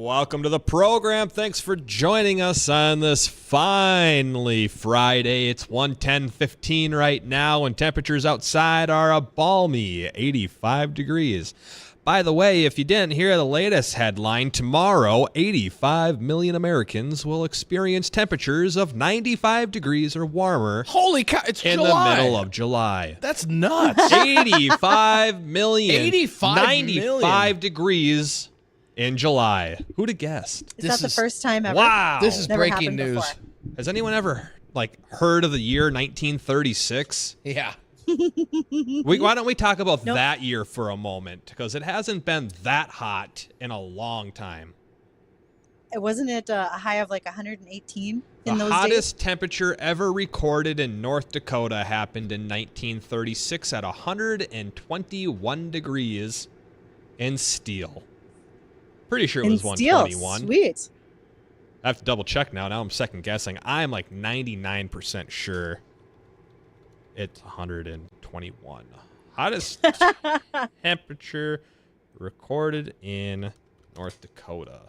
Welcome to the program. Thanks for joining us on this finally Friday. It's 1:10:15 right now, and temperatures outside are a balmy 85 degrees. By the way, if you didn't hear the latest headline, tomorrow 85 million Americans will experience temperatures of 95 degrees or warmer. Holy cow, it's in July. The middle of July. That's nuts. 85 million. 95 degrees in July. Who'd have guessed? Is that the first time ever? Wow. This is Never breaking happened news. before. Has anyone ever heard of the year 1936? Yeah. Why don't we talk about Nope. that year for a moment? Because it hasn't been that hot in a long time. Wasn't it a high of like 118 in The those hottest days? temperature ever recorded in North Dakota happened in 1936 at 121 degrees in Steele. Pretty sure it In was steel. 121. Sweet. I have to double check now. Now I'm second guessing. I'm like 99% sure it's 121. Hottest temperature recorded in North Dakota.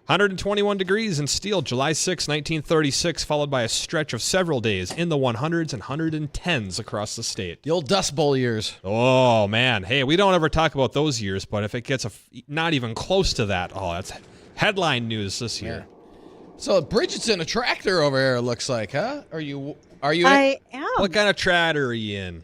121 degrees in Steele, July 6, 1936, followed by a stretch of several days in the 100s and 110s across the state. The old Dust Bowl years. Oh, man. Hey, we don't ever talk about those years, but if it gets not even close to that, that's headline news this year. So Bridgette's in a tractor over here, it looks like, huh? Are you I am. What kind of tractor are you in?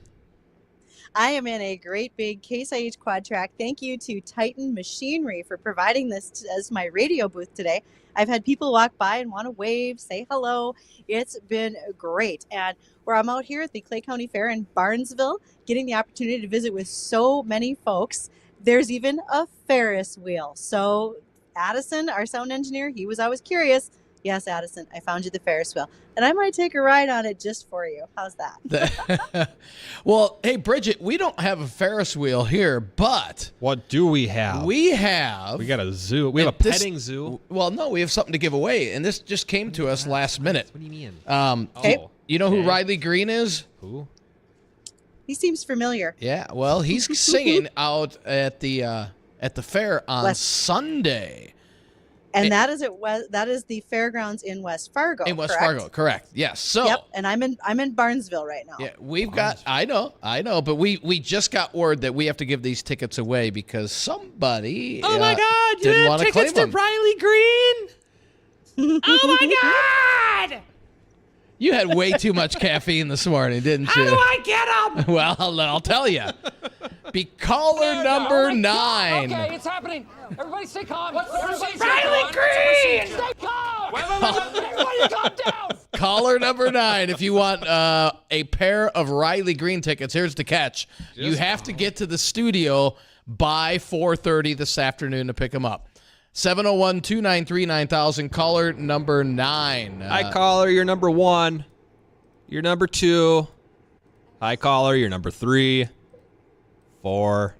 I am in a great big Case IH quad track. Thank you to Titan Machinery for providing this as my radio booth today. I've had people walk by and want to wave, say hello. It's been great. And where I'm out here at the Clay County Fair in Barnesville, getting the opportunity to visit with so many folks, there's even a Ferris wheel. So Addison, our sound engineer, he was always curious. Yes, Addison, I found you the Ferris wheel. And I might take a ride on it just for you. How's that? Well, hey, Bridget, we don't have a Ferris wheel here, but What do we have? we have... We got a zoo. We have a petting zoo. Well, no, we have something to give away, and this just came to us last minute. What do you mean? Okay. You know who Okay. Riley Green is? Who? He seems familiar. Yeah, well, he's singing out at the fair on West. Sunday. And that is the fairgrounds in West Fargo. In West correct? Fargo, correct. Yes. So Yep, and I'm in Barnesville right now. yeah, we've got I know, but we just got word that we have to give these tickets away because somebody Oh my God! You didn't have want to tickets claim to them. Riley Green. Oh my God! You had way too much caffeine this morning, didn't you? How do I get them? Well, I'll tell you. Be caller number 9. Okay, it's happening. Everybody stay calm. Riley Green! Stay calm. Everybody calm down. Caller number 9. If you want a pair of Riley Green tickets, here's the catch. You have to get to the studio by 4:30 this afternoon to pick them up. 701-293-9000, caller number 9. Hi, caller. You're number 1. You're number 2. Hi, caller. You're number 3, 4,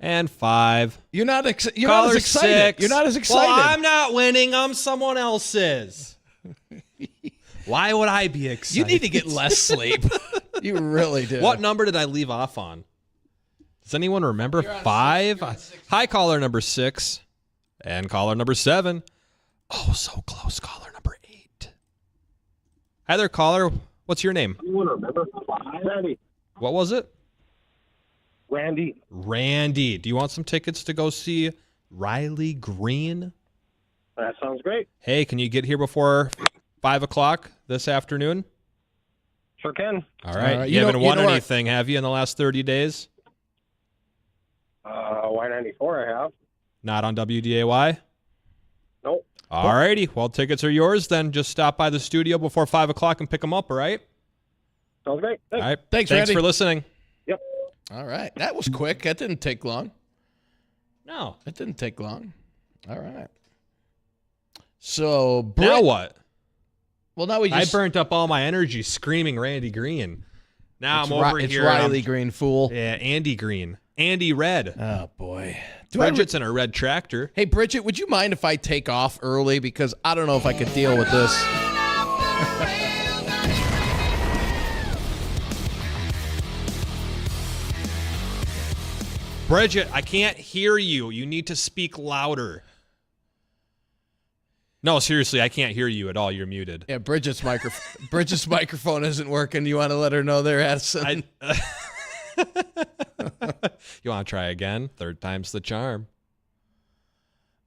and 5. You're not as excited. You're not as excited. Well, I'm not winning. I'm someone else's. Why would I be excited? You need to get less sleep. You really do. What number did I leave off on? Does anyone remember? 5? Hi, caller number 6. And caller number 7. Oh, so close. Caller number 8. Hi there, caller. What's your name? Anyone remember? Randy. What was it? Randy. Randy. Do you want some tickets to go see Riley Green? That sounds great. Hey, can you get here before 5 o'clock this afternoon? Sure can. All right. right. You You haven't know won what? anything, have you, in the last 30 days? Y94 I have. Not on WDAY? Nope. All righty. Well, tickets are yours then. Just stop by the studio before 5 o'clock and pick them up, all right? Sounds great. All Thanks. right. Thanks, Thanks Randy. for listening. Yep. All right. That was quick. That didn't take long. No. That didn't take long. All right. So, Now what? Well, now we just... I burnt up all my energy screaming Randy Green. Now I'm over it's here. and Riley I'm- Green, fool. Yeah, Andy Green. Andy Red. Oh, boy. Bridgette's in a red tractor. Hey, Bridget, would you mind if I take off early? Because I don't know if I could deal with this. Bridget, I can't hear you. You need to speak louder. No, seriously, I can't hear you at all. You're muted. Yeah, Bridget's microphone isn't working. You want to let her know there, Addison? You want to try again? Third time's the charm.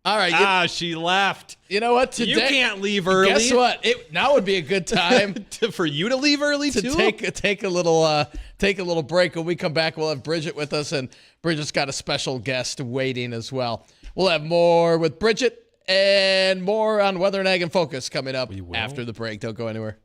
All right. She left. You know what? Today, You can't leave early. Guess what? Now would be a good time For you to leave early, to too? take a little break. When we come back, we'll have Bridget with us, and Bridget's got a special guest waiting as well. We'll have more with Bridget and more on Weather and Ag and Focus coming up after the break. Don't go anywhere.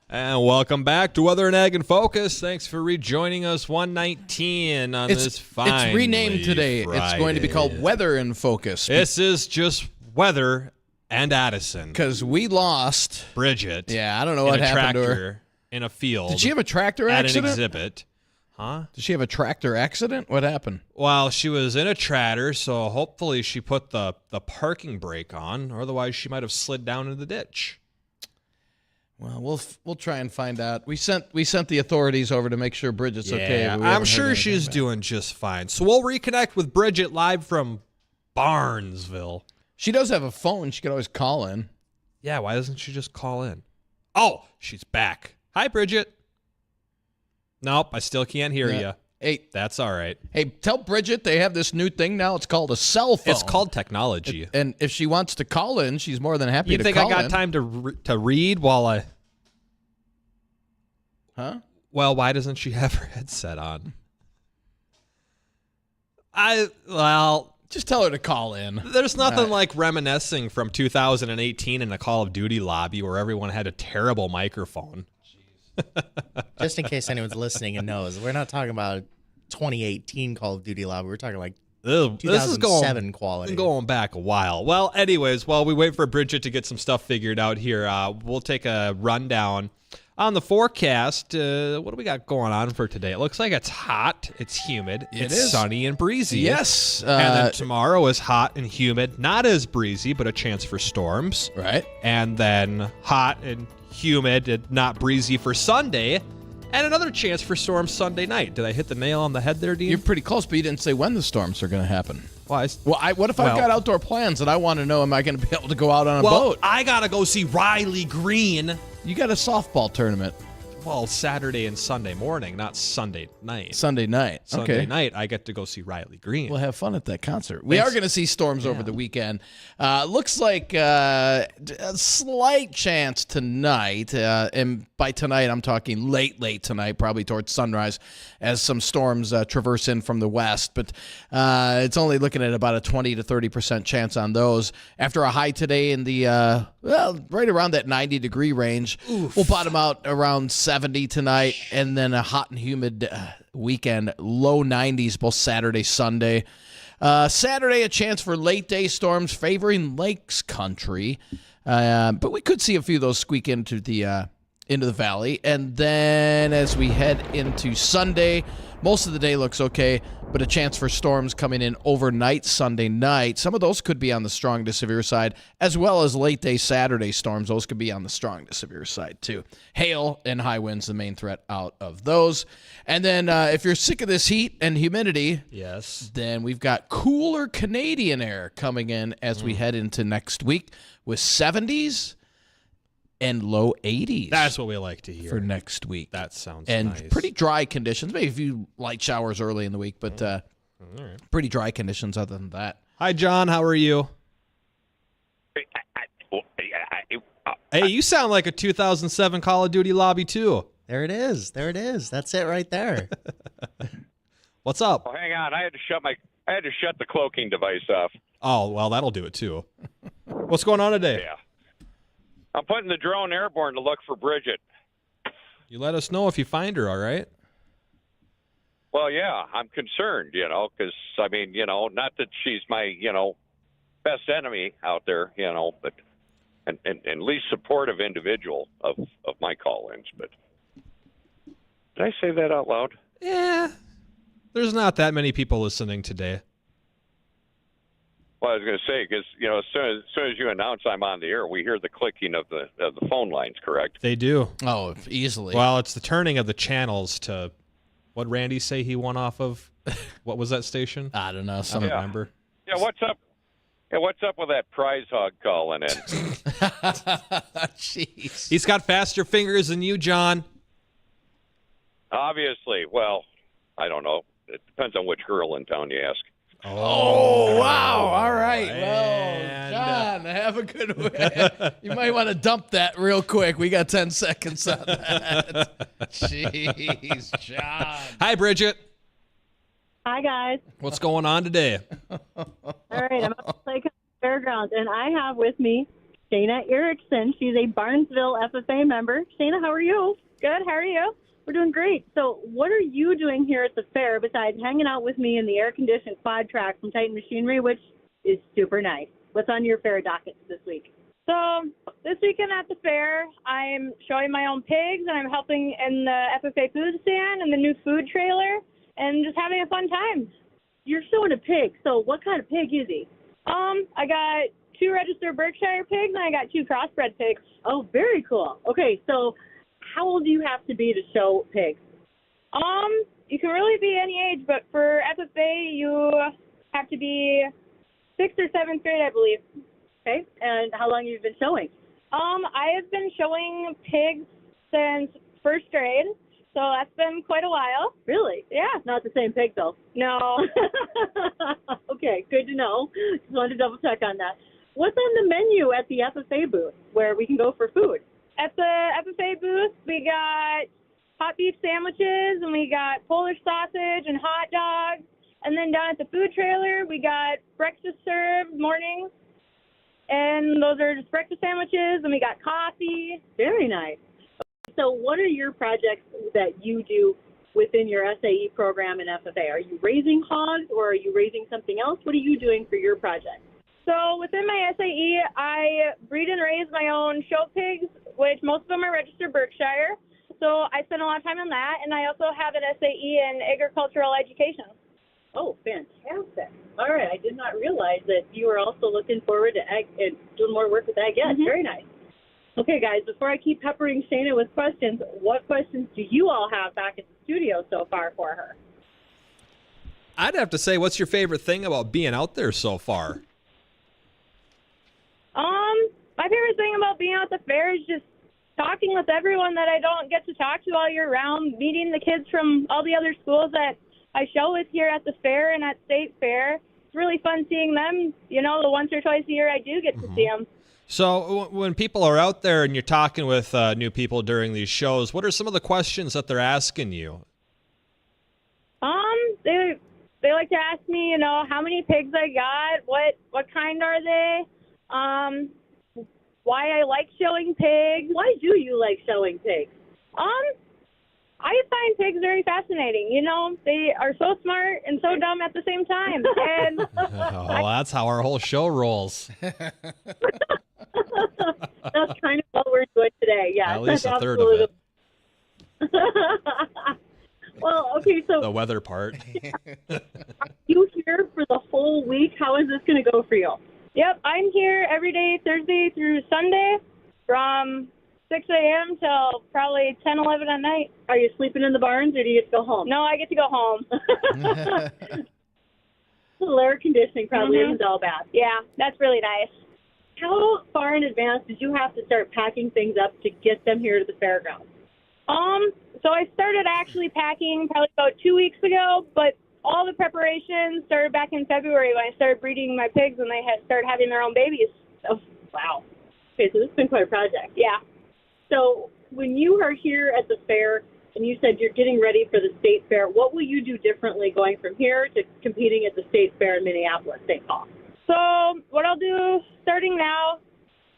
And welcome back to Weather and Ag and Focus. Thanks for rejoining us. 119 on this fine. It's renamed today. Friday. It's going to be called Weather and Focus. This is just weather and Addison. Because we lost Bridgette. Yeah, I don't know what happened to her. In a field. Did she have a tractor at accident? An exhibit. Huh? Did she have a tractor accident? What happened? Well, she was in a tractor, so hopefully she put the parking brake on, or otherwise she might have slid down into the ditch. Well, we'll try and find out. We sent the authorities over to make sure Bridget's okay. But I'm sure she's doing just fine. So we'll reconnect with Bridgette live from Barnesville. She does have a phone. She could always call in. Yeah, why doesn't she just call in? Oh, she's back. Hi, Bridgette. Nope, I still can't hear you. Hey, that's all right. Hey, tell Bridgette they have this new thing now. It's called a cell phone. It's called technology. And if she wants to call in, she's more than happy to call in. You think I got time to read while I... Huh? Well, why doesn't she have her headset on? Well, Just tell her to call in. there's nothing like reminiscing from 2018 in a Call of Duty lobby where everyone had a terrible microphone. Just in case anyone's listening and knows, we're not talking about 2018 Call of Duty lobby. We're talking like Ugh, this is 2007 quality. going back a while. Well, anyways, while we wait for Bridgette to get some stuff figured out here, we'll take a rundown on the forecast. What do we got going on for today? It looks like it's hot, it's humid, it's is. sunny and breezy. Yes. And then tomorrow is hot and humid, not as breezy, but a chance for storms. Right. And then hot and humid and not breezy for Sunday. And another chance for storms Sunday night. Did I hit the nail on the head there, Dean? You're pretty close, but you didn't say when the storms are going to happen. Well, What if I've got outdoor plans and I want to know, am I going to be able to go out on a well, boat? I got to go see Riley Green. You got a softball tournament Well, Saturday and Sunday morning, not Sunday night. Sunday night. Sunday Okay. night, I get to go see Riley Green. We'll have fun at that concert. We Thanks. are going to see storms over the weekend. Looks like a slight chance tonight. And by tonight, I'm talking late tonight, probably towards sunrise, as some storms traverse in from the west. But it's only looking at about a 20 to 30% chance on those. After a high today in the, right around that 90-degree range, we'll bottom out around 70 tonight, and then a hot and humid weekend, low 90s both Saturday, Sunday. Saturday, a chance for late day storms favoring Lakes Country, but we could see a few of those squeak into the valley. And then as we head into Sunday, most of the day looks okay, but a chance for storms coming in overnight Sunday night. Some of those could be on the strong to severe side, as well as late day Saturday storms. Those could be on the strong to severe side too. Hail and high winds, the main threat out of those. And then if you're sick of this heat and humidity, yes, then we've got cooler Canadian air coming in as we head into next week with 70s and low 80s. That's what we like to hear. For next week. That sounds and nice. pretty dry conditions. Maybe a few light showers early in the week, but pretty dry conditions other than that. Hi, John. How are you? Hey, you sound like a 2007 Call of Duty lobby, too. There it is. There it is. That's it right there. What's up? Oh, hang on. I had to shut the cloaking device off. Oh, well, that'll do it, too. What's going on today? Yeah. I'm putting the drone airborne to look for Bridgette. You let us know if you find her, all right? Well, yeah, I'm concerned, because, not that she's my, best enemy out there, but and least supportive individual of my call-ins. But did I say that out loud? Yeah. There's not that many people listening today. Well, I was going to say, because, as soon as you announce I'm on the air, we hear the clicking of the phone lines, correct? They do. Oh, easily. Well, it's the turning of the channels to what Randy say he won off of. What was that station? I don't know. I don't remember. Yeah, what's up? Yeah, what's up with that prize hog calling in? Jeez. He's got faster fingers than you, John. Obviously. Well, I don't know. It depends on which girl in town you ask. Oh, wow. All right. And, well, John, have a good one. You might want to dump that real quick. We got 10 seconds on that. Jeez, John. Hi, Bridgette. Hi, guys. What's going on today? All right, I'm at the Lake Fairgrounds, and I have with me Shayna Erickson. She's a Barnesville FFA member. Shayna, how are you? Good. How are you? We're doing great. So what are you doing here at the fair besides hanging out with me in the air-conditioned quad track from Titan Machinery, which is super nice? What's on your fair docket this week? So this weekend at the fair, I'm showing my own pigs, and I'm helping in the FFA food stand and the new food trailer, and just having a fun time. You're showing a pig. So what kind of pig is he? I got 2 registered Berkshire pigs, and I got 2 crossbred pigs. Oh, very cool. Okay, so how old do you have to be to show pigs? You can really be any age, but for FFA, you have to be 6th or 7th grade, I believe. Okay, and how long have you been showing? I have been showing pigs since 1st grade, so that's been quite a while. Really? Yeah. Not the same pig, though. No. Okay, good to know. Just wanted to double check on that. What's on the menu at the FFA booth where we can go for food? At the FFA booth, we got hot beef sandwiches, and we got Polish sausage and hot dogs, And then down at the food trailer, we got breakfast served mornings. And those are just breakfast sandwiches, and we got coffee. Very nice. So what are your projects that you do within your SAE program in FFA? Are you raising hogs, or are you raising something else? What are you doing for your project? So within my SAE, I breed and raise my own show pigs, which most of them are registered Berkshire. So I spend a lot of time on that, and I also have an SAE in agricultural education. Oh, fantastic. All right. I did not realize that you were also looking forward to ag and doing more work with ag. Yes, very nice. Okay, guys, before I keep peppering Shayna with questions, what questions do you all have back at the studio so far for her? I'd have to say, what's your favorite thing about being out there so far? My favorite thing about being out at the fair is just talking with everyone that I don't get to talk to all year round, meeting the kids from all the other schools that I show with here at the fair and at State Fair. It's really fun seeing them, the once or twice a year I do get to see them. So when people are out there and you're talking with new people during these shows, what are some of the questions that they're asking you? They like to ask me, how many pigs I got, what kind are they, why I like showing pigs. Why do you like showing pigs? I find pigs very fascinating. They are so smart and so dumb at the same time. And Oh, that's how our whole show rolls. That's kind of what we're doing today. Yeah, At least that's a third of it. Well, okay, so The weather part. are you here for the whole week? How is this going to go for you? Yep, I'm here every day, Thursday through Sunday, from 6 a.m. till probably 10, 11 at night. Are you sleeping in the barns, or do you get to go home? No, I get to go home. The air conditioning probably isn't all bad. Yeah, that's really nice. How far in advance did you have to start packing things up to get them here to the fairgrounds? So I started actually packing probably about 2 weeks ago, but all the preparations started back in February when I started breeding my pigs and they had started having their own babies. Oh, wow. Okay, so this has been quite a project. Yeah. So when you are here at the fair and you said you're getting ready for the state fair, what will you do differently going from here to competing at the state fair in Minneapolis, St. Paul? So what I'll do starting now,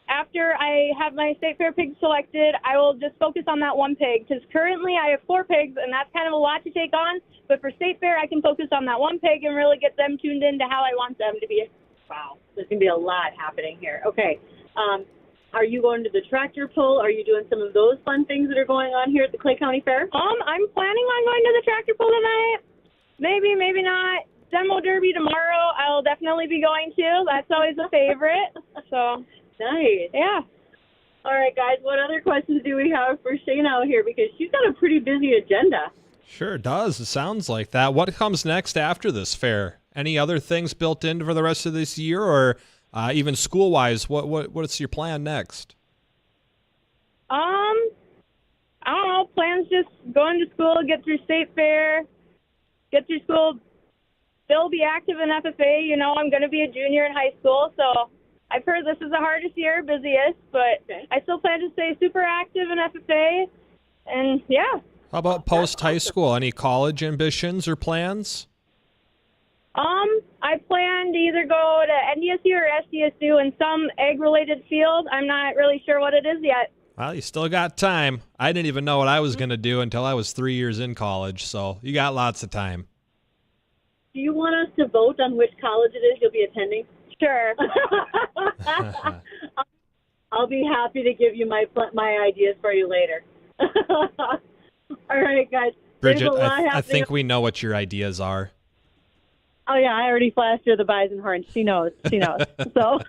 after I have my state fair pig selected, I will just focus on that one pig because currently I have 4 pigs and that's kind of a lot to take on. But for state fair, I can focus on that one pig and really get them tuned into how I want them to be. Wow, there's going to be a lot happening here. Okay. Are you going to the tractor pull? Are you doing some of those fun things that are going on here at the Clay County Fair? I'm planning on going to the tractor pull tonight. Maybe, maybe not. Demo Derby tomorrow, I'll definitely be going to. That's always a favorite. So nice. Yeah. All right, guys, what other questions do we have for Shayna out here? Because she's got a pretty busy agenda. Sure does. It sounds like that. What comes next after this fair? Any other things built in for the rest of this year, or even school-wise? What's your plan next? I don't know. Plans just going to school, get through state fair, get through school, still be active in FFA. I'm going to be a junior in high school, so I've heard this is the hardest year, busiest, but I still plan to stay super active in FFA, and yeah. How about post-high school? Any college ambitions or plans? I plan to either go to NDSU or SDSU in some ag-related field. I'm not really sure what it is yet. Well, you still got time. I didn't even know what I was going to do until I was 3 years in college, so you got lots of time. Do you want us to vote on which college it is you'll be attending? Sure. I'll be happy to give you my ideas for you later. All right, guys. Bridgette, I think we know what your ideas are. Oh, yeah, I already flashed her the bison horn. She knows. So,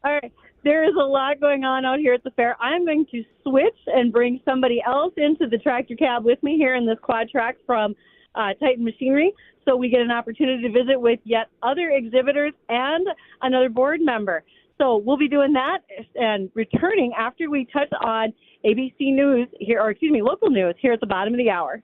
all right. There is a lot going on out here at the fair. I'm going to switch and bring somebody else into the tractor cab with me here in this quad track from Titan Machinery, so we get an opportunity to visit with yet other exhibitors and another board member. So we'll be doing that and returning after we touch on ABC News here, or excuse me, local news here at the bottom of the hour.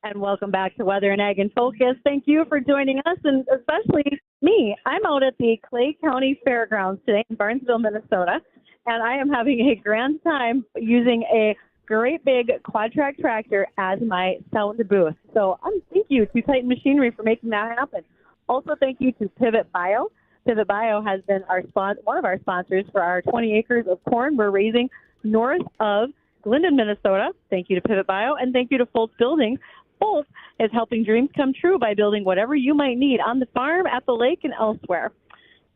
And welcome back to Weather and Ag in Focus. Thank you for joining us, and especially me. I'm out at the Clay County Fairgrounds today in Barnesville, Minnesota, and I am having a grand time using a great big quad-track tractor as my sound booth. So thank you to Titan Machinery for making that happen. Also, thank you to Pivot Bio. Pivot Bio has been one of our sponsors for our 20 acres of corn we're raising north of Glendon, Minnesota. Thank you to Pivot Bio, and thank you to Fultz Building. Fultz is helping dreams come true by building whatever you might need on the farm, at the lake, and elsewhere.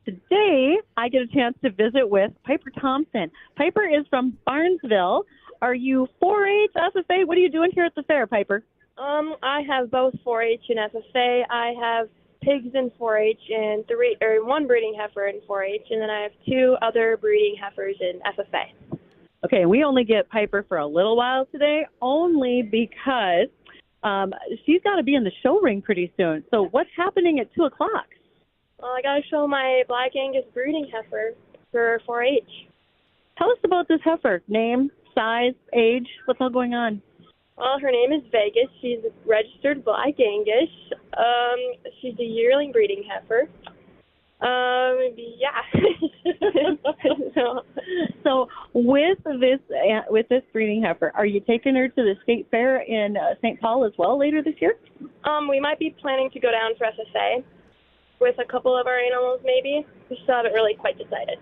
Today, I get a chance to visit with Piper Thompson. Piper is from Barnesville. Are you 4-H, FFA? What are you doing here at the fair, Piper? I have both 4-H and FFA. I have pigs in 4-H and one breeding heifer in 4-H, and then I have 2 other breeding heifers in FFA. Okay, we only get Piper for a little while today, only because she's got to be in the show ring pretty soon. So what's happening at 2 o'clock? Well, I got to show my Black Angus breeding heifer for 4-H. Tell us about this heifer. Name, size, age, what's all going on? Well, her name is Vegas. She's a registered Black Angus. She's a yearling breeding heifer. So with this breeding heifer, are you taking her to the state fair in St. Paul as well later this year? We might be planning to go down for FFA with a couple of our animals, maybe. We still haven't really quite decided.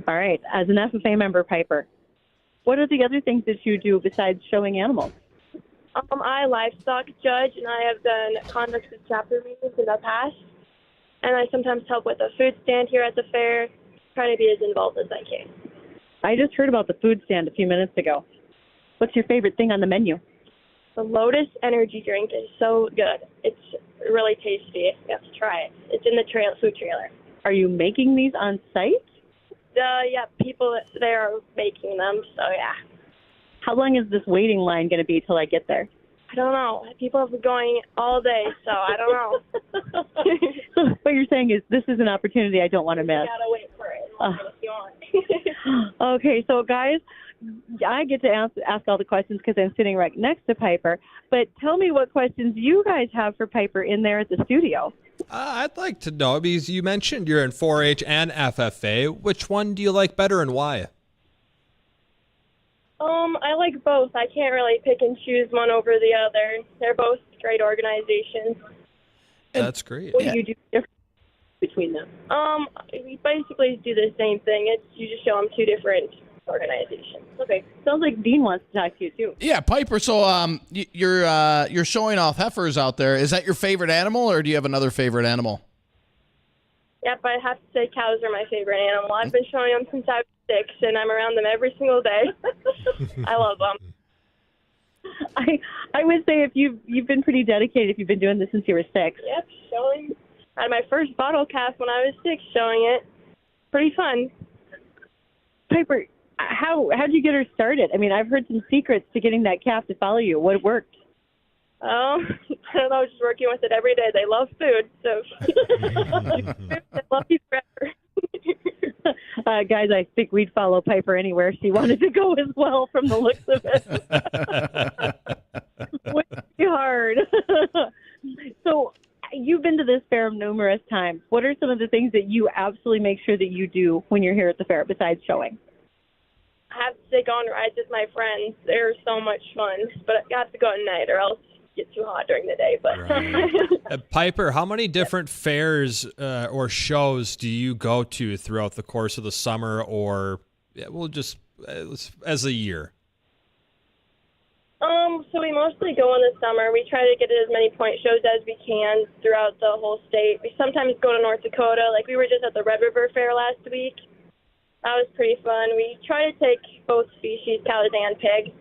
All right. As an FFA member, Piper, what are the other things that you do besides showing animals? I livestock judge, and I have done conduct of chapter meetings in the past. And I sometimes help with a food stand here at the fair, trying to be as involved as I can. I just heard about the food stand a few minutes ago. What's your favorite thing on the menu? The Lotus energy drink is so good. It's really tasty. You have to try it. It's in the food trailer. Are you making these on site? Yeah, people there are making them, so yeah. How long is this waiting line going to be till I get there? I don't know. People have been going all day, so I don't know. So what you're saying is this is an opportunity I don't want to miss. You gotta wait for it. If you want. Okay, so guys, I get to ask all the questions because I'm sitting right next to Piper. But tell me what questions you guys have for Piper in there at the studio. I'd like to know, because you mentioned you're in 4-H and FFA. Which one do you like better and why? I like both. I can't really pick and choose one over the other. They're both great organizations. That's great. What do you do different between them? We basically do the same thing. You just show them 2 different organizations. Okay. Sounds like Dean wants to talk to you too. Yeah, Piper. So you're showing off heifers out there. Is that your favorite animal, or do you have another favorite animal? Yep, I have to say cows are my favorite animal. I've been showing them since I was 6, and I'm around them every single day. I love them. I would say if you've been pretty dedicated if you've been doing this since you were 6. Yep, I had my first bottle calf when I was 6, showing it. Pretty fun. Piper, how'd you get her started? I mean, I've heard some secrets to getting that calf to follow you. What worked? I don't know, just working with it every day. They love food, so they love you forever. Guys, I think we'd follow Piper anywhere she wanted to go as well from the looks of it. Would be hard. So you've been to this fair numerous times. What are some of the things that you absolutely make sure that you do when you're here at the fair besides showing? I have to take on rides with my friends. They're so much fun, but I have to go at night or else get too hot during the day. But right. Piper, how many different fairs or shows do you go to throughout the course of the summer, or just as a year? So we mostly go in the summer. We try to get as many point shows as we can throughout the whole state. We sometimes go to North Dakota. Like we were just at the Red River Fair last week. That was pretty fun. We try to take both species, cows and pig.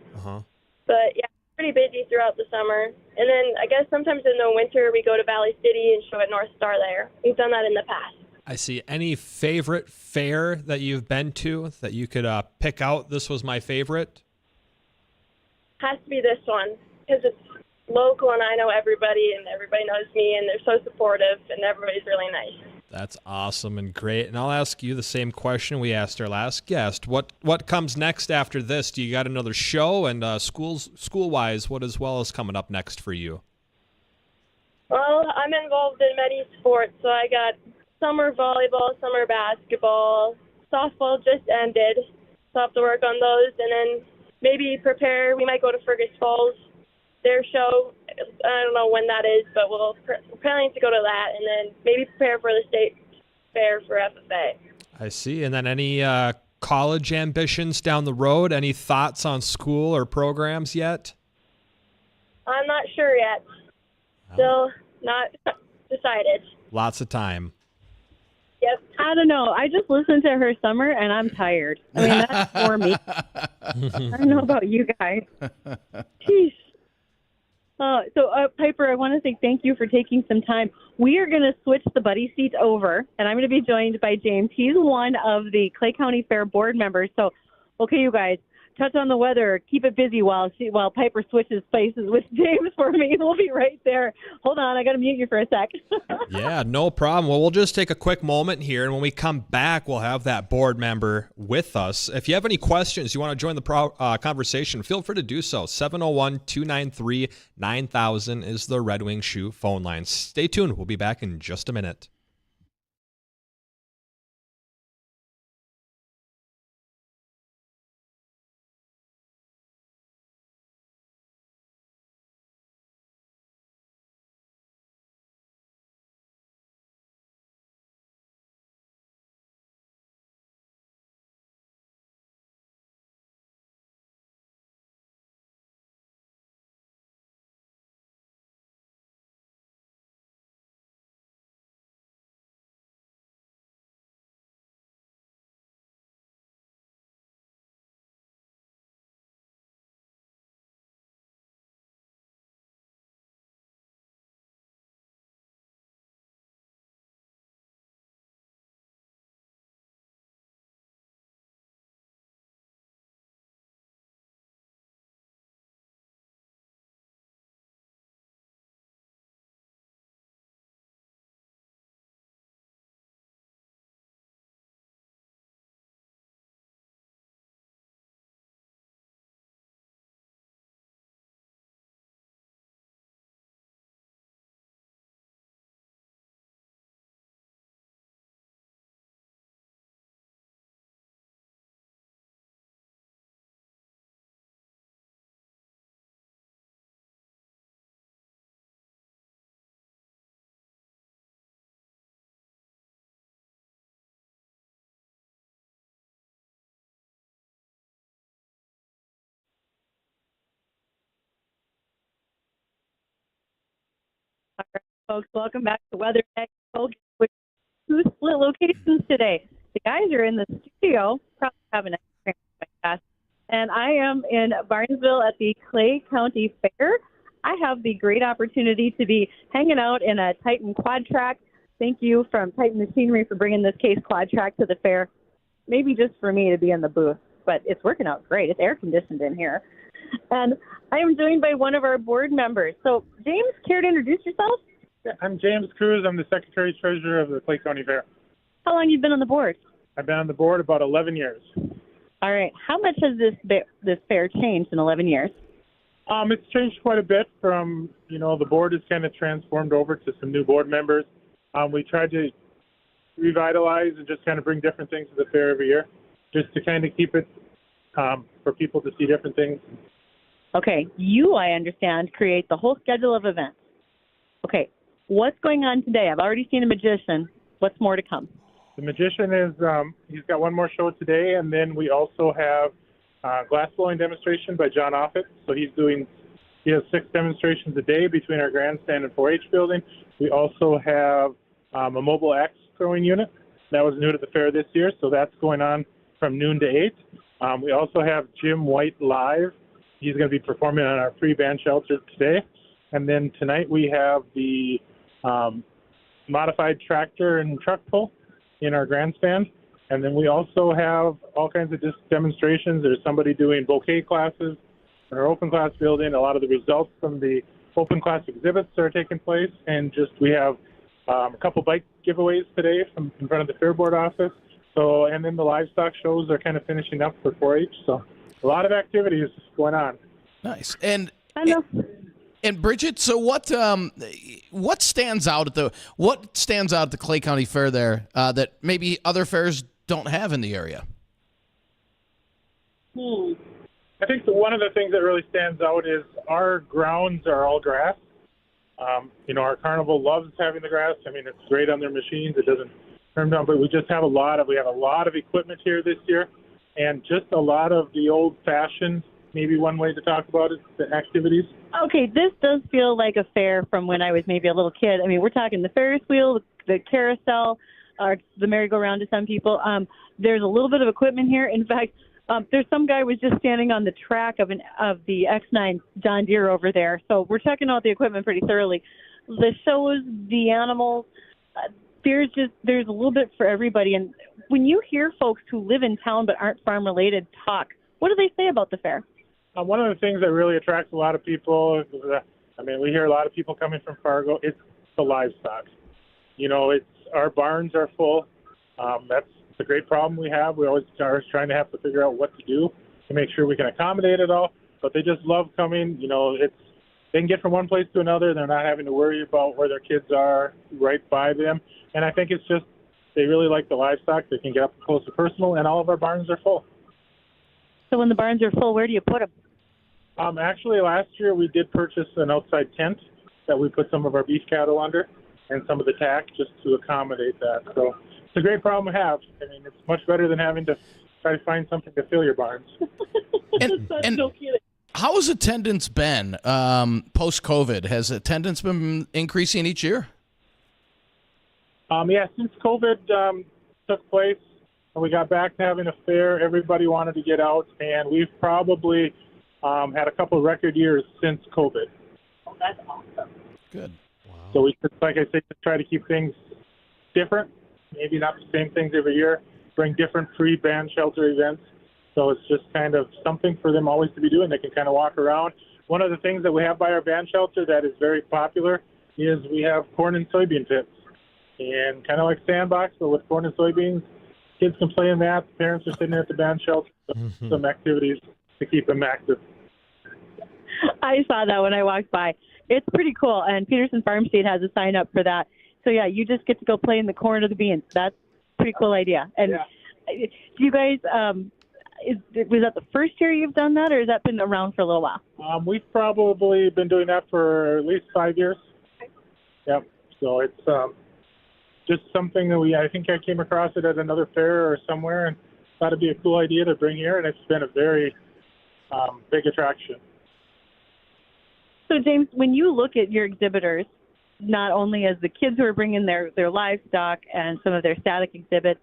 But yeah, pretty busy throughout the summer. And then I guess sometimes in the winter we go to Valley City and show at North Star there. We've done that in the past. I see. Any favorite fair that you've been to that you could pick out? This was my favorite. Has to be this one because it's local and I know everybody and everybody knows me and they're so supportive and everybody's really nice. That's awesome and great. And I'll ask you the same question we asked our last guest. What comes next after this? Do you got another show? And school-wise, what as well is coming up next for you? Well, I'm involved in many sports, so I got summer volleyball, summer basketball, softball just ended, so I have to work on those, and then maybe prepare. We might go to Fergus Falls, their show. I don't know when that is, but we're planning to go to that, and then maybe prepare for the state fair for FFA. I see. And then any college ambitions down the road? Any thoughts on school or programs yet? I'm not sure yet. Still not decided. Lots of time. Yep. I don't know. I just listened to her summer, and I'm tired. I mean, that's for me. I don't know about you guys. Jeez. Piper, I want to say thank you for taking some time. We are going to switch the buddy seats over, and I'm going to be joined by James. He's one of the Clay County Fair board members. So, okay, you guys, touch on the weather. Keep it busy while Piper switches places with James for me. We'll be right there. Hold on, I got to mute you for a sec. Yeah, no problem. Well, we'll just take a quick moment here, and when we come back, we'll have that board member with us. If you have any questions, you want to join the conversation, feel free to do so. 701-293-9000 is the Red Wing Shoe phone line. Stay tuned. We'll be back in just a minute. All right, folks, welcome back to Weather Tech. With two split locations today. The guys are in the studio, probably having a class, and I am in Barnesville at the Clay County Fair. I have the great opportunity to be hanging out in a Titan quad track. Thank you from Titan Machinery for bringing this case quad track to the fair. Maybe just for me to be in the booth, but it's working out great. It's air conditioned in here. And I am joined by one of our board members. So, James, care to introduce yourself? Yeah, I'm James Cruz. I'm the Secretary-Treasurer of the Clay County Fair. How long have you been on the board? I've been on the board about 11 years. All right. How much has this fair changed in 11 years? It's changed quite a bit from, the board has kind of transformed over to some new board members. We tried to revitalize and just kind of bring different things to the fair every year, just to kind of keep it for people to see different things. Okay. You, I understand, create the whole schedule of events. Okay. What's going on today? I've already seen a magician. What's more to come? The magician is, he's got one more show today, and then we also have glass blowing demonstration by John Offit. So he has 6 demonstrations a day between our grandstand and 4-H building. We also have a mobile axe throwing unit. That was new to the fair this year, so that's going on from noon to 8. We also have Jim White live. He's going to be performing on our free band shelter today. And then tonight we have the modified tractor and truck pull in our grandstand. And then we also have all kinds of demonstrations. There's somebody doing bouquet classes in our open class building. A lot of the results from the open class exhibits are taking place. And we have A couple bike giveaways today from in front of the Fair Board office. So, and then the livestock shows are kind of finishing up for 4-H. So, a lot of activities going on. Nice. And I know. And Bridgette, so what stands out at the Clay County Fair there that maybe other fairs don't have in the area? I think one of the things that really stands out is our grounds are all grass. Our carnival loves having the grass. I mean, it's great on their machines. It doesn't turn down, but we have a lot of equipment here this year, and just a lot of the old-fashioned. Maybe one way to talk about it, the activities. Okay, this does feel like a fair from when I was maybe a little kid. I mean, we're talking the Ferris wheel, the carousel, or the merry-go-round to some people. There's a little bit of equipment here. In fact, there's some guy was just standing on the track of the X9 John Deere over there. So we're checking out the equipment pretty thoroughly. The shows, the animals, there's a little bit for everybody. And when you hear folks who live in town but aren't farm-related talk, what do they say about the fair? One of the things that really attracts a lot of people, we hear a lot of people coming from Fargo, it's the livestock. Our barns are full. That's the great problem we have. We always are trying to have to figure out what to do to make sure we can accommodate it all. But they just love coming. They can get from one place to another. They're not having to worry about where their kids are right by them. And I think it's just they really like the livestock. They can get up close and personal, and all of our barns are full. So when the barns are full, where do you put them? Actually, last year we did purchase an outside tent that we put some of our beef cattle under and some of the tack just to accommodate that. So it's a great problem to have. I mean, it's much better than having to try to find something to fill your barns. And no kidding. How has attendance been post-COVID? Has attendance been increasing each year? Since COVID took place and we got back to having a fair, everybody wanted to get out, and we've probably had a couple of record years since COVID. Oh, that's awesome. Good. Wow. So we just, like I said, try to keep things different, maybe not the same things every year, bring different free band shelter events. So it's just kind of something for them always to be doing. They can kind of walk around. One of the things that we have by our band shelter that is very popular is we have corn and soybean pits. And kind of like sandbox, but with corn and soybeans, kids can play in that. The parents are sitting at the band shelter, some activities to keep them active. I saw that when I walked by. It's pretty cool, and Peterson Farm State has a sign up for that. So, yeah, you just get to go play in the corn or the beans. That's a pretty cool idea. And do you guys, was that the first year you've done that, or has that been around for a little while? We've probably been doing that for at least 5 years. Yep. So it's just something that I think I came across it at another fair or somewhere and thought it'd be a cool idea to bring here, and it's been a very big attraction. So, James, when you look at your exhibitors, not only as the kids who are bringing their livestock and some of their static exhibits,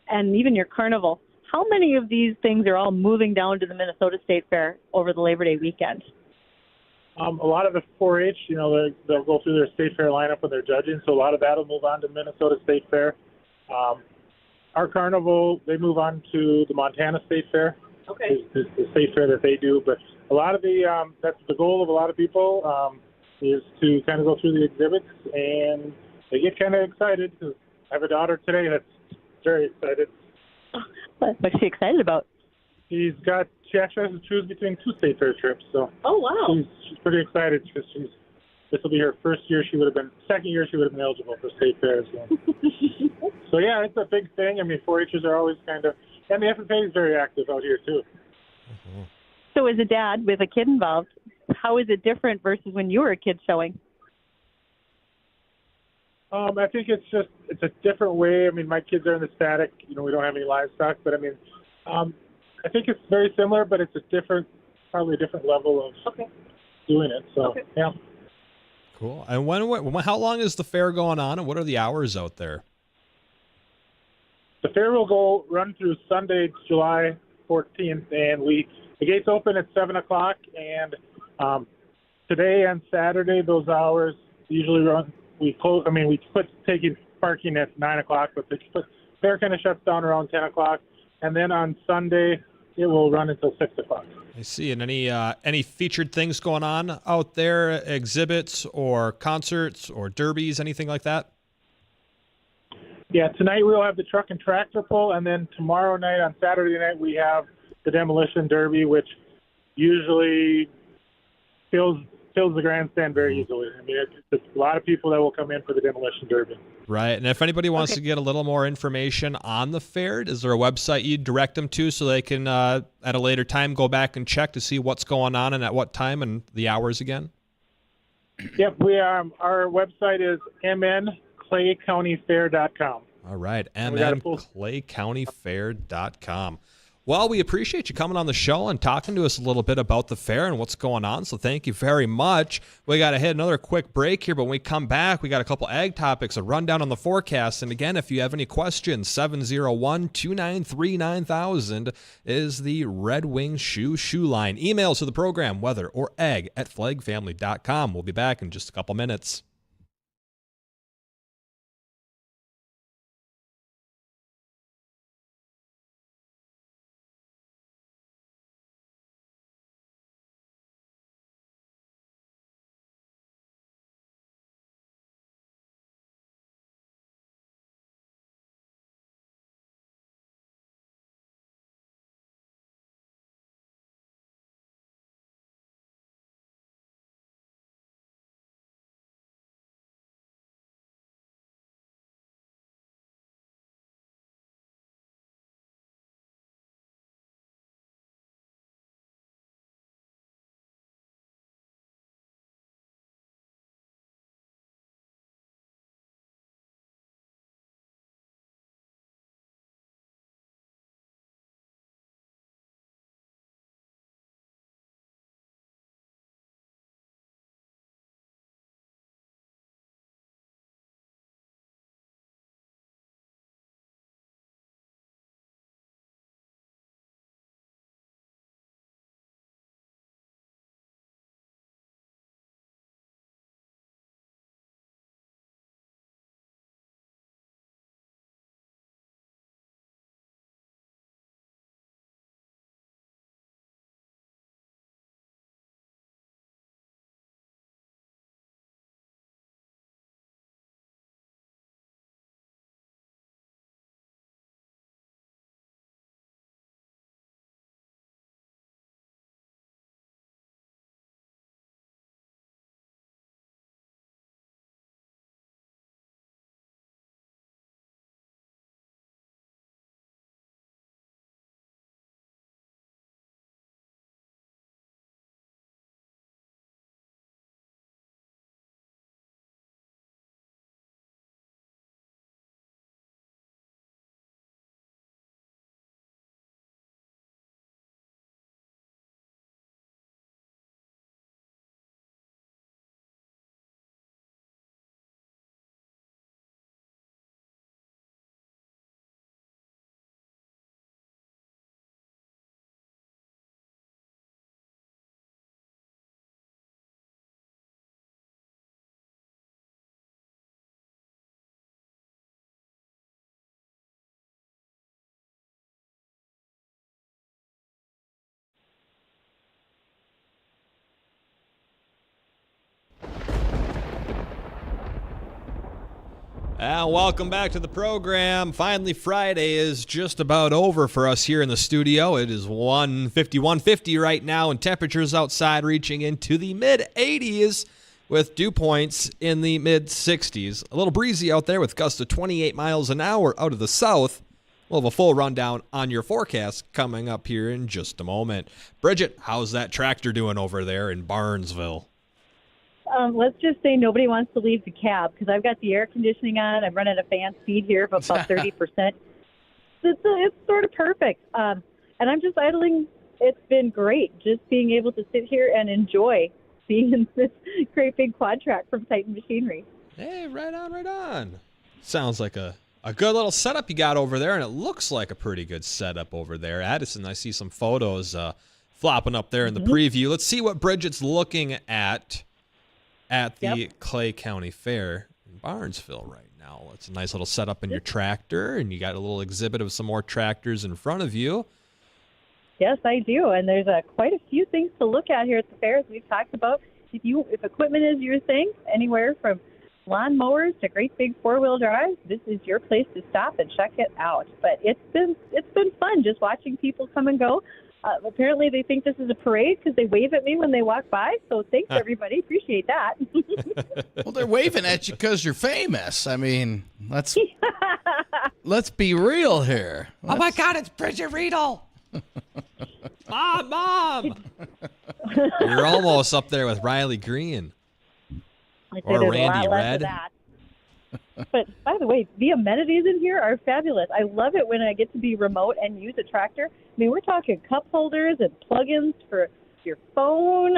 and even your carnival, how many of these things are all moving down to the Minnesota State Fair over the Labor Day weekend? A lot of the 4-H, they'll go through their state fair lineup when they're judging, so a lot of that will move on to Minnesota State Fair. Our carnival, they move on to the Montana State Fair. Okay. Is the state fair that they do, but a lot of that's the goal of a lot of people is to kind of go through the exhibits, and they get kind of excited. Cause I have a daughter today that's very excited. What's she excited about? She actually has to choose between 2 state fair trips. So oh wow, she's pretty excited because this will be her second year she would have been eligible for state fairs. So yeah, it's a big thing. I mean, 4-Hers are always and the FFA is very active out here too. Mm-hmm. So as a dad with a kid involved, how is it different versus when you were a kid showing? I think it's a different way. I mean, my kids are in the static. We don't have any livestock, but I mean, I think it's very similar, but it's probably a different level of doing it. So yeah. Cool. And how long is the fair going on, and what are the hours out there? The fair will run through Sunday, July 14th, and the gates open at 7 o'clock. And today and Saturday, those hours usually run. We close. I mean, we quit taking parking at 9 o'clock, but the fair kind of shuts down around 10 o'clock. And then on Sunday, it will run until 6 o'clock. I see. And any featured things going on out there, exhibits or concerts or derbies, anything like that? Yeah, tonight we'll have the truck and tractor pull, and then tomorrow night, on Saturday night, we have the demolition derby, which usually fills the grandstand very easily. I mean, it's a lot of people that will come in for the demolition derby. Right. And if anybody wants to get a little more information on the fair, is there a website you direct them to so they can, at a later time, go back and check to see what's going on and at what time and the hours again? Yep, our website is mnclaycountyfair.com. All right, mnclaycountyfair.com. Well, we appreciate you coming on the show and talking to us a little bit about the fair and what's going on, so thank you very much. We got to hit another quick break here, but when we come back, we got a couple ag topics, a rundown on the forecast, and again, if you have any questions, 701-293-9000 is the Red Wing Shoe line. Email to the program, weather or ag@flagfamily.com. We'll be back in just a couple minutes. And welcome back to the program. Finally, Friday is just about over for us here in the studio. It is 150 right now, and temperatures outside reaching into the mid-80s with dew points in the mid-60s. A little breezy out there with gusts of 28 miles an hour out of the south. We'll have a full rundown on your forecast coming up here in just a moment. Bridgette, how's that tractor doing over there in Barnesville? Let's just say nobody wants to leave the cab because I've got the air conditioning on. I'm running a fan speed here of about 30%. It's sort of perfect. And I'm just idling. It's been great just being able to sit here and enjoy being in this great big quad track from Titan Machinery. Hey, right on, right on. Sounds like a good little setup you got over there, and it looks like a pretty good setup over there. Addison, I see some photos flopping up there in the preview. Let's see what Bridgette's looking at the Clay County Fair in Barnesville right now. It's a nice little setup in your tractor, and you got a little exhibit of some more tractors in front of you. Yes, I do, and there's quite a few things to look at here at the fair, as we've talked about. If equipment is your thing, anywhere from lawnmowers to great big four-wheel drives, this is your place to stop and check it out. But it's been fun just watching people come and go. Apparently, they think this is a parade because they wave at me when they walk by. So thanks, everybody. Appreciate that. Well, they're waving at you because you're famous. I mean, let's be real here. Oh my God, it's Bridgette Readel. Mom! You're almost up there with Riley Green. Like Or there's Randy a lot less Red. of that. But by the way, the amenities in here are fabulous. I love it when I get to be remote and use a tractor. I mean, we're talking cup holders and plugins for your phone,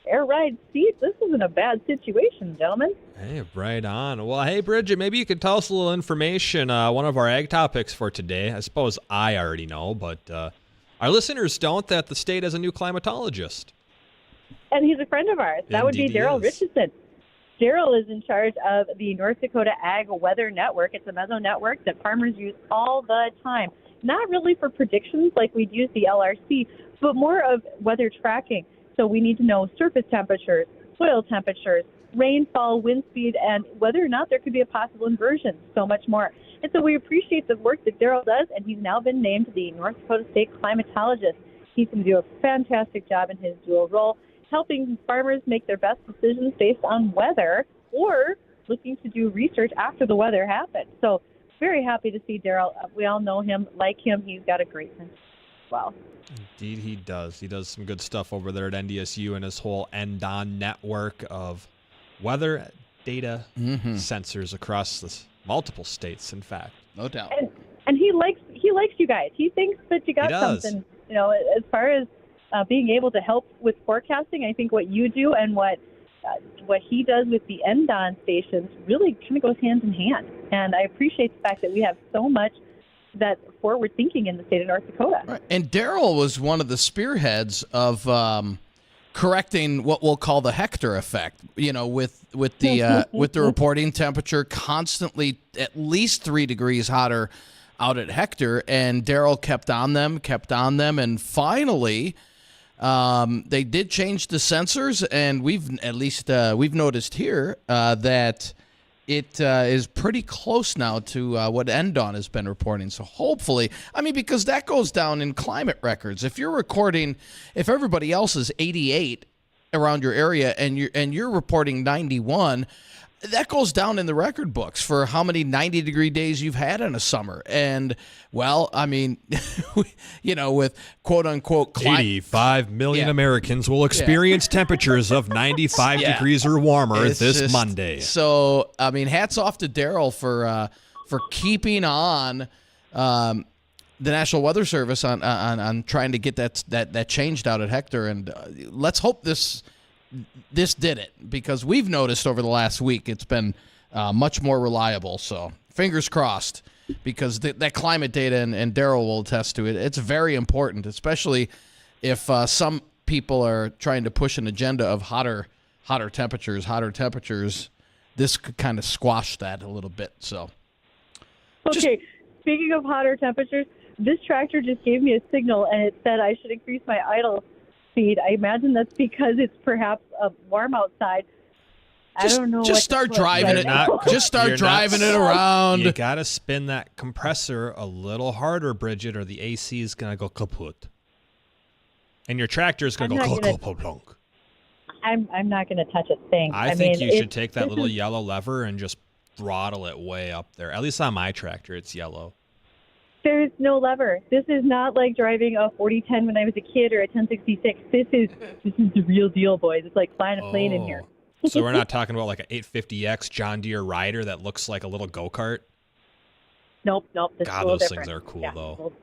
air ride seats. This isn't a bad situation, gentlemen. Hey, right on. Well, hey, Bridgette, maybe you could tell us a little information. One of our ag topics for today, I suppose I already know, but our listeners don't, that the state has a new climatologist. And he's a friend of ours. That would be Indeed he Daryl is. Richardson. Daryl is in charge of the North Dakota Ag Weather Network. It's a meso network that farmers use all the time. Not really for predictions like we'd use the LRC, but more of weather tracking. So we need to know surface temperatures, soil temperatures, rainfall, wind speed, and whether or not there could be a possible inversion, so much more. And so we appreciate the work that Daryl does, and he's now been named the North Dakota State Climatologist. He's going to do a fantastic job in his dual role, helping farmers make their best decisions based on weather or looking to do research after the weather happens. So very happy to see Daryl. We all know him, like him. He's got a great sense as well. Indeed, he does. He does some good stuff over there at NDSU and his whole NDON network of weather data sensors across multiple states, in fact. No doubt. And he likes you guys. He thinks that you got something, as far as being able to help with forecasting. I think what you do and what he does with the NDON stations really kind of goes hand in hand. And I appreciate the fact that we have so much that forward thinking in the state of North Dakota. Right. And Daryl was one of the spearheads of correcting what we'll call the Hector effect. With the reporting temperature constantly at least 3 degrees hotter out at Hector, and Daryl kept on them, and finally they did change the sensors, and we've noticed here that it is pretty close now to what NDON has been reporting. So hopefully, because that goes down in climate records. If everybody else is 88 around your area and you're reporting 91, that goes down in the record books for how many 90-degree days you've had in a summer. And, with quote-unquote 85 million Americans will experience temperatures of 95 degrees or warmer this Monday. So, hats off to Daryl for keeping on the National Weather Service on trying to get that changed out at Hector. And let's hope this did it, because we've noticed over the last week it's been much more reliable. So fingers crossed, because that climate data, and Daryl will attest to it, it's very important, especially if some people are trying to push an agenda of hotter temperatures. This could kind of squash that a little bit. So, okay, speaking of hotter temperatures, this tractor just gave me a signal, and it said I should increase my idle speed. I imagine that's because it's perhaps warm outside. I don't know. Just start driving it. Just start driving it around. You got to spin that compressor a little harder, Bridgette, or the AC is going to go kaput. And your tractor is going to go klunk. I'm not going to touch a thing. I think you should take that little yellow lever and just throttle it way up there. At least on my tractor, it's yellow. There's no lever. This is not like driving a 4010 when I was a kid or a 1066. This is the real deal, boys. It's like flying a plane in here. So we're not talking about like an 850X John Deere Rider that looks like a little go-kart? Nope. God, those things are cool, though.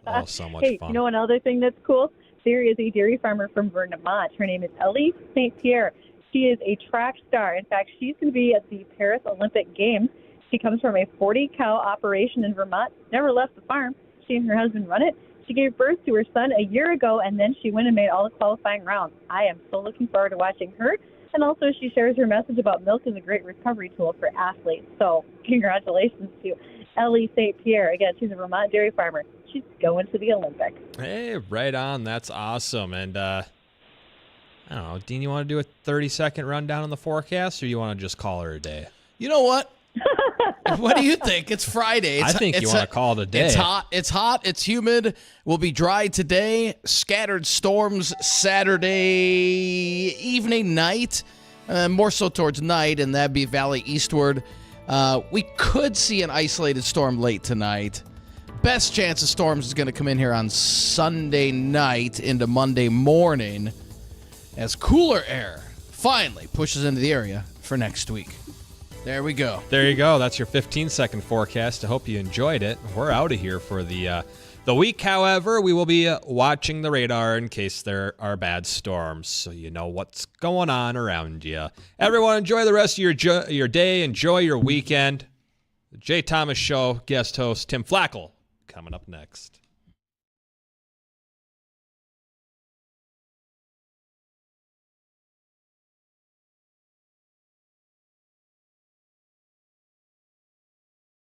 Oh, so much fun. Hey, you know another thing that's cool? There is a dairy farmer from Vermont. Her name is Ellie St. Pierre. She is a track star. In fact, she's going to be at the Paris Olympic Games. She comes from a 40-cow operation in Vermont, never left the farm. She and her husband run it. She gave birth to her son a year ago, and then she went and made all the qualifying rounds. I am so looking forward to watching her. And also, she shares her message about milk as a great recovery tool for athletes. So congratulations to Ellie St. Pierre. Again, she's a Vermont dairy farmer. She's going to the Olympics. Hey, right on. That's awesome. And I don't know. Dean, you want to do a 30-second rundown on the forecast, or you want to just call her a day? You know what? What do you think? It's Friday. I think you want to call it a day. It's hot. It's hot. It's humid. Will be dry today. Scattered storms Saturday evening, night. More so towards night, and that'd be valley eastward. We could see an isolated storm late tonight. Best chance of storms is going to come in here on Sunday night into Monday morning as cooler air finally pushes into the area for next week. There we go. There you go. That's your 15-second forecast. I hope you enjoyed it. We're out of here for the week. However, we will be watching the radar in case there are bad storms, so you know what's going on around you. Everyone, enjoy the rest of your day. Enjoy your weekend. The Jay Thomas Show guest host Tim Flackel coming up next.